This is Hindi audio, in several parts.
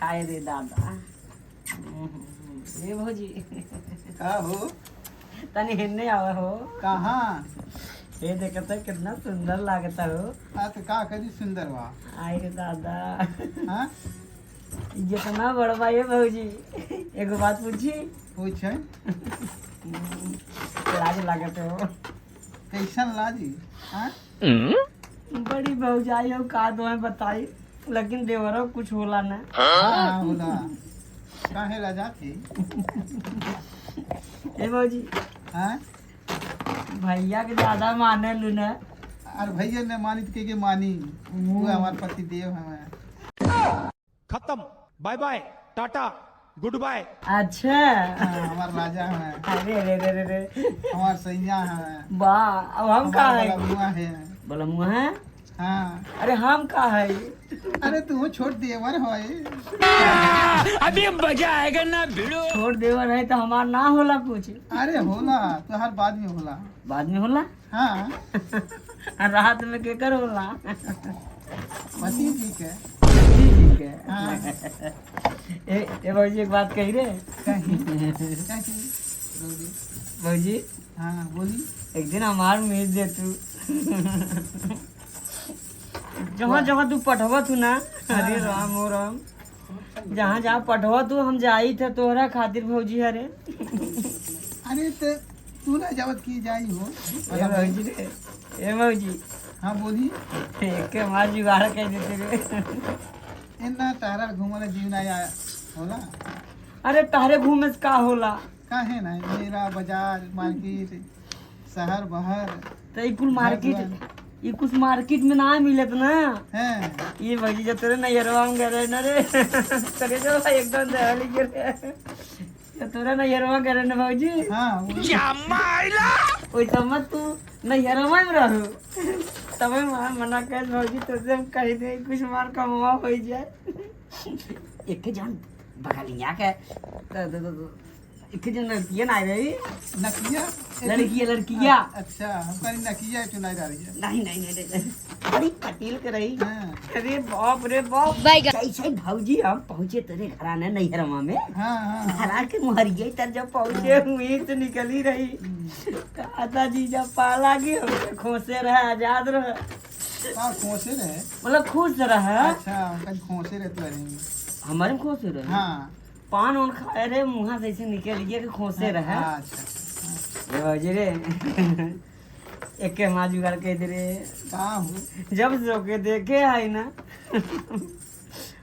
हाय रे दादा ये भौजी का हो तनी हिन्ने आवे हो कहाँ ये देखता कितना सुंदर लागता हो। तो का करी सुंदर बा आय रे दादा हाँ जितना बड़वा ये भौजी एगो बात पूछी पूछ लाज लागत हो। कैसन लाजी हाँ बड़ी भौजाई हो का दो बताई लेकिन देवरो कुछ होला ना। हाँ होला काहे राजा थी ए भौजी हाँ भैया के ज्यादा माने लू ना। और भैया ने मानी तो के मानी वो हमारे पति देव हमें खत्म bye bye ta ta good bye. अच्छा हमारे राजा है अरे अरे अरे अरे हमारे सैया है वाह अब हम का है है बोला मुँह है। हाँ अरे हम का है अरे तू छोड़ दिए वर हो अभी मजा आएगा ना भिड़ो। छोड़ देवर है तो हमार ना होला कुछ अरे होला तो हर बाद में होला बाद में होला हाँ और रात में केकर होला पति ठीक है ठीक है। हाँ ए भौजी एक बात कही रे कहीं कहीं भौजी हाँ बोली एक दिन हमार मेज दे तू जहाँ जहाँ तू पठवा तू ना अरे राम हो राम जहाँ जहाँ पठवा तू हम जाई थे तोहरा खातिर भौजी हरे। अरे तो तू ना जावत की जाई हो ए भौजी रे ए भौजी हाँ बोली एक हमार जुगाड़ कह देते रे। इतना तारा घूमने जीवन आया होला अरे तारे घूमे से का होला काहे ना मेरा बाजार मार्केट शहर बहर तो ये कुल मार्केट ये कुछ मार्केट में ना मिलत ना है ये भौजी जब तेरे नैयरवा में गए ना रे तेरे जो एकदम दहली गिरे जब तेरे नैयरवा गए ना भौजी हाँ ओई तमत तू नैयरवा में रहू तब मना कर भौजी तुझे हम कह दे कुछ मार कमवा हो जाए एक जान बगलिया के एक जन लड़कियां ना रही नकिया लड़कियां अच्छा हम कहीं नकिया चुनाई रही है नहीं नहीं नहीं नहीं बड़ी पटेल के रही। हाँ अरे बाप रे बाप कैसे भौजी हम पहुँचे तेरे घराने नैहरमा में हाँ हाँ घरा के मुहरिया तर जब पहुँचे हुई तो निकली रही कहता जी जब पाला की हमसे खोसे रहे आजाद रहे का खोसे रहे मतलब खुश रहे अच्छा हम कहीं खोसे रहते रहेंगे हमारे में खोसे रहे हाँ पान उन खाए रहे मुँह से ऐसे निकल गया कि खोसे रहे। अच्छा ये भौजी रे एक के माँ जुगाड़ कह दे रे का हो जब सो के देखे है ना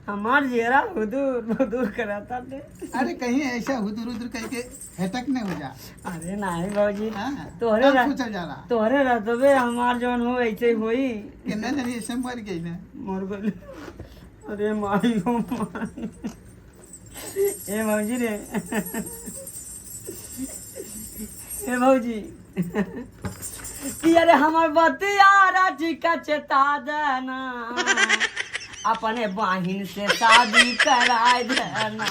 हमार जेरा हुदूर हुदूर कराता थे। अरे कहीं ऐसा हुदुर हुदुर कह के हेटक न हो जा अरे नहीं भौजी हाँ तोहरे कब सोचल जाला तोहरे रहते हमार जौन हो ऐसे ही होई कितना जनी ऐसे मर गई ना मर गई। अरे माई हो माई ए भौजी रे ए भौजी कि अरे हमार बतियारा जी का चेता देना अपने बहिन से शादी कराए देना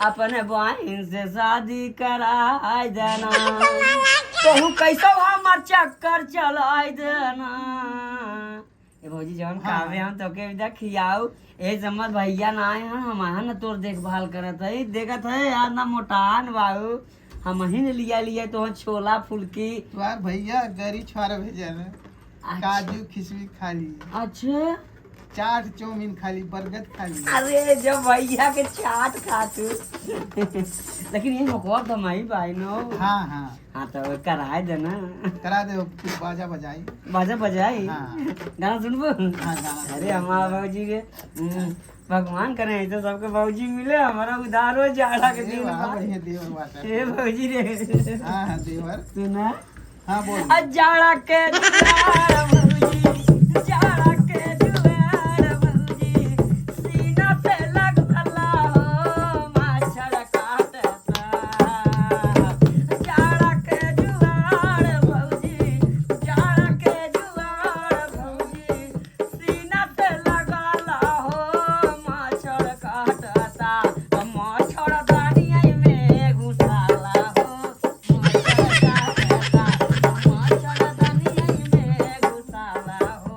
अपने बहिन से शादी कराए देना कहूँ कैसा हमार चक्कर चलाए देना। ए भौजी जौन खावे हम तो के खियाऊ ए जमत भैया ना आए हैं हम ना तोर देखभाल करत है देखत है यार ना मोटान बाबू हम ही ने लिया तो छोला फुल्की तुम्हार भैया गरी छुआरा भेजे ना काजू खिचड़ी खा ली अच्छा चाट चौमिन खा ली बरगद खा ली अरे जब भैया के चाट खातू लेकिन ये मकवा कमाई भाई नो हाँ हाँ हाँ तो कराए देना करा दे कुछ बाजा बजाई बाजा बजाई हाँ। गाना सुनबो हाँ गाना अरे हमारा बाबूजी के भगवान करे तो सबके बाबूजी मिले हमारा उधार हो जाड़ा के दिन देवर बाद। बढ़िया देवर बात है ए बाबूजी रे हाँ हाँ देवर सुना हाँ बोल जाड़ा के दुआर बाबूजी जाड़ा के दुआर बाबूजी सीना से लग भला हो माछड़ काटता जाड़ा के दुआर बाबूजी जाड़ा के दुआर बाबूजी सीना से लगला हो माछड़ काटता माछड़ दानिया में घुसाला हो माछड़ काटता माछड़ दानिया में घुसाला हो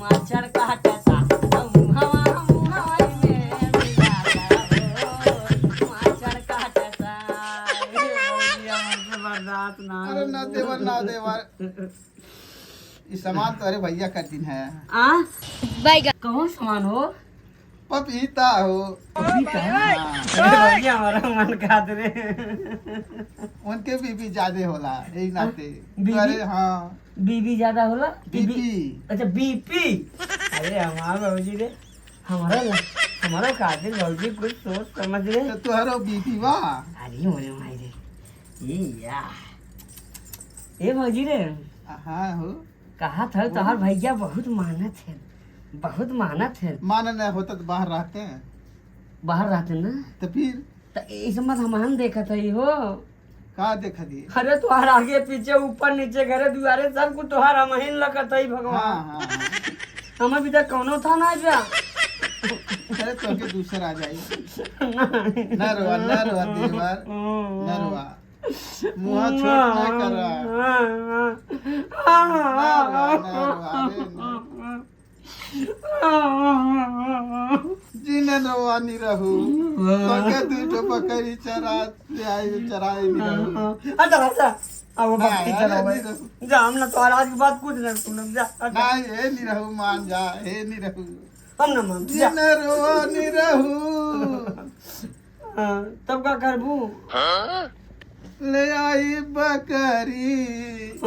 मच्छर काटता मुहवा में मिलाता हो मच्छर काटता हे भौजी हमसे बर्दाश्त ना अरे ना देवर ना देवर ये सामान तो अरे भैया का दिन है आ कौन सामान हो पपीता हो अभी का हाँ, भैया हमारा मन खाते रे उनके बीबी ज्यादा होला यही नाते बीबी? अरे हाँ बीबी ज्यादा होला बीबी अच्छा बीपी अरे हमारा भौजी रे हमारा खातिर भौजी कुछ सोच समझ रे तो तुहरो बीबी बा अरे मोरे माई रे ये भौजी रे हाँ हो कहा था तोहर भैया बहुत मेहनत है मान नहीं होता तो बाहर रहते हैं बाहर रहते ना तो फिर तो इस मत हम देखा था हो कहा देखा दिए अरे तुहार आगे पीछे ऊपर नीचे घरे दुआरे सब कुछ तुहार हमहिन लगत है हाँ भगवान हाँ हमें भी तक कौनो था ना जा अरे तो के दूसरा आ जाए न रोआ देवर न रोआ मुँह छोट ना करा जिने रोवानी रहू तो के तू बकरी चराई नहीं रहू अच्छा अब बकरी नहीं, चलाओ अरे भाई। नहीं जा हम ना तुम्हारा आज की बात कुछ नहीं सुनम जा नहीं हे नहीं रहू मान जा हे नहीं रहू हम ना मान जा जिने रोवानी रहू हाँ, तब का करबू ले आई बकरी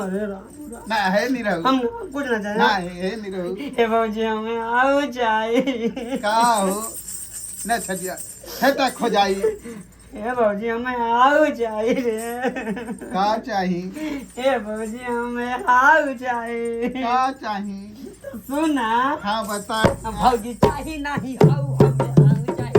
अरे राम ना है नहीं रहू हम ना कुछ ना ना जाए है नहीं रहू हे भौजी हमें आओ जाए का हो न छजिया है तक हो जाई हे भौजी हमें आओ जाए रे का चाही हे भौजी हमें आओ जाए का चाही सुना हाँ बता भौजी चाही नहीं आओ हमें आओ जाए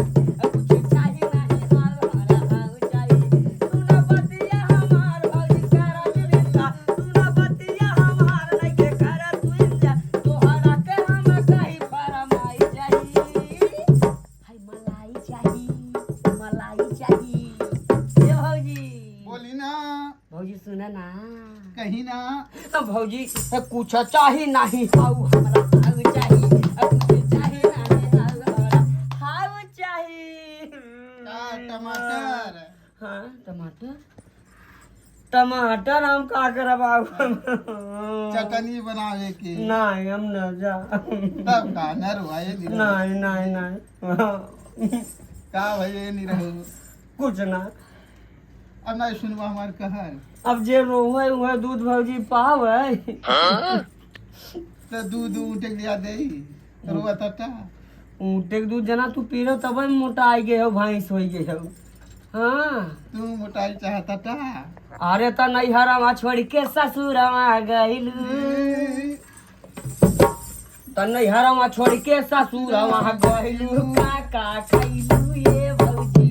कुछ चाही नहीं आओ हमारा आओ जाए सुना बतिया हमार भौजी करा बिंदा सुना बतिया हमार नहीं के करा तू इंजा तोहरा के हम कहीं फरमाई जाई हाय मलाई चाही ये भौजी बोली ना भौजी सुना ना कहीं ना भौजी कुछ चाही नहीं हाउ हमरा हाउ चाही कुछ चाही नहीं हाउ हमरा हाउ चाही का टमाटर हाँ टमाटर हम का करब चटनी बनावे के नहीं हम न जा तब का न रुआए नहीं रहू। नहीं का भैया नहीं रहू कुछ ना अब नहीं सुनवा हमार कहर अब जे रोवे उहे दूध भौजी पावे तो दूध ऊँटे लिया दे रुआ तटा ऊँटे के दूध जना तू पी रहो तब मोटा आई गए हो भैंस हो गए हो हाँ तू मोटाई चाहता टा अरे तो नैहरवा छोड़ के ससुरवा गइलू तो नैहरवा छोड़ के ससुरवा गइलू काका खइलू ये भौजी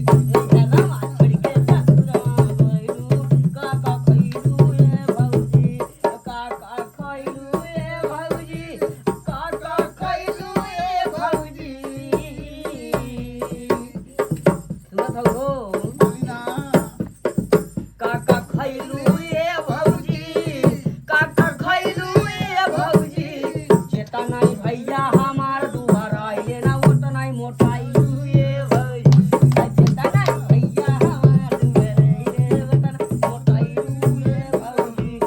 नैहरवा छोड़ के ससुरवा गइलू काका खइलू ये भौजी काका खइलू ये भौजी काका खइलू ये भौजी सुनत हो बोली ना काका खइलू ये भौजी काका खइलू ये भौजी चेता नहीं भैया हमार दुआर आइले ना ओत नहीं मोटाइलू ये भौजी चेता नहीं भैया हमार दुआर आइले ओत नहीं मोटाइलू ये भौजी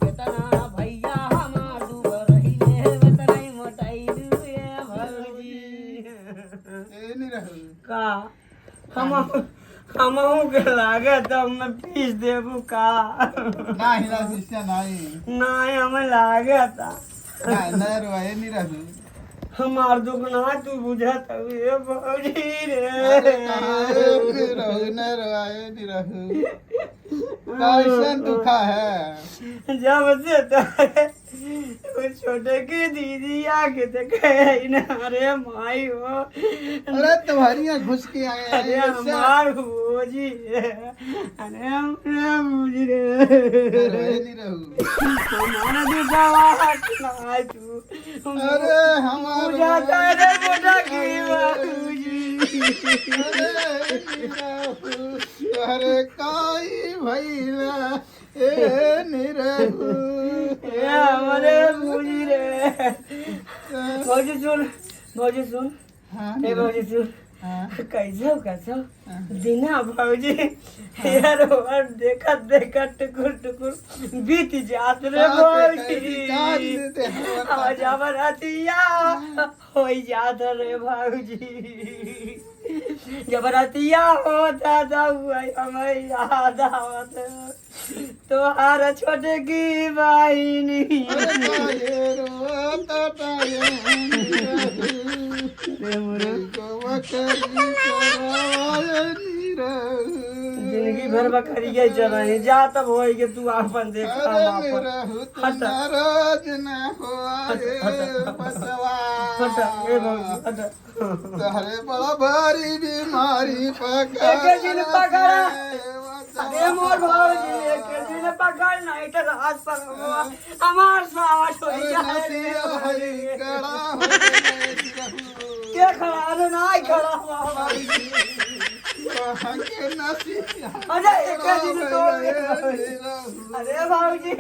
चेता ना भैया हमार दुआर आइले ओत नहीं मोटाइलू ये भौजी ए नहीं रहू का हमहू के लागत हम पीस देबू का ना हिला दिशा नहीं नहीं हमें लागत ना न रुआए नहीं रहू हमार दुख ना तू बुझत ये भौजी अरे रे कहाँ नहीं रहू न रुआए नहीं रहू कैसन दुखा है जब से तारे वो छोटे की दीदी आके देखे ना अरे माई हो अरे तुम्हारी यहाँ घुस के आए अरे हैं हमार भौजी अरे हमारे भौजी रे रुआए नहीं रहू हमारा दुखवा ना तू अरे हमार बुझाता रे मोटा की भौजी अरे काई भैया ए नहीं रहू हमारे भौजी रे भौजी सुन भौजी सुन हाँ ए भौजी सुन हाँ कैसे दिना भौजी यार और देखा टुकुर टुकुर बीत जात रे भौजी आज बरातिया हो जात रे भौजी जबरतिया होता हमें याद आवत तोहार छोटे की बहिनी जिंदगी भर बकरी गई चल रही जा तब हो के तू अपन देख तहरे बड़ा भारी बीमारी पकड़ा अरे मोर भौजी एक दिन पकड़ नहीं तो रात पर हमार साथ हो जाए के खड़ा अरे नहीं खड़ा अरे एक दिन तो अरे भौजी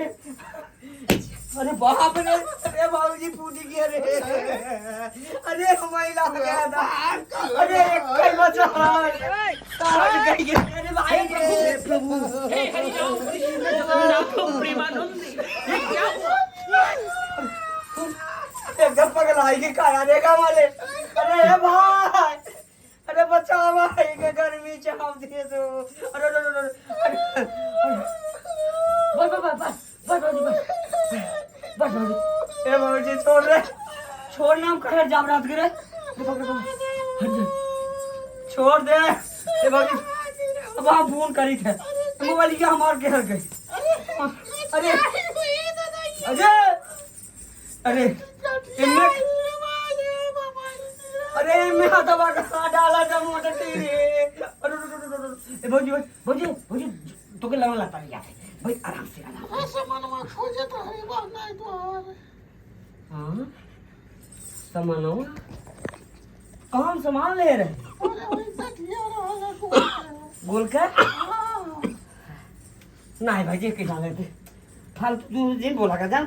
अरे बाप रे अरे भौजी फूटी गया रे अरे महिला गया था अरे कई बचा तार गई अरे भाई रे प्रभु हे हरि राम कृष्ण जगन्नाथ प्रेमानंद ये क्या हुआ एकदम पगलाई के खाया देगा वाले अरे भाई अरे बचा भाई के गर्मी चाव दिए तो अरे बस ए भौजी छोड़ रे छोड़ नाम कहे जाम रात गिरे छोड़ दे ए भौजी अब हम फोन करी थे मोबाइल क्या हमार के हर गई अरे अरे इनमें अरे मैं दवा का डाला था मोटर टीवी ए भौजी तो के लगा लगता है भाई आराम से हाँ सामानों कौन सामान ले रहे बोल कर नहीं भाई के डाले थे फालतू तू दिन बोला कर जान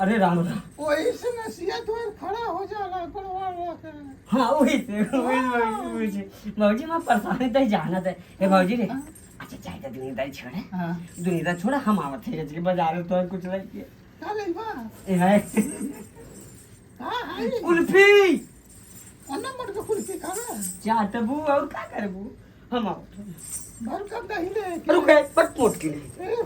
अरे राम राम वही से नसिया तो खड़ा हो जाला पड़वा हाँ वही से भौजी मैं परेशानी तो जाना था ए भौजी रे अच्छा चाहे तो दुनियादारी छोड़े हां दुनियादारी छोड़ा हम आवत है कि बाजार तो कुछ नहीं किया का ले बा ए है हां कुल्फी अन्ना मट के कुल्फी खाना चाटबू और क्या करबू हम आवत भर कब दही ले रुके पट मोट के लिए ए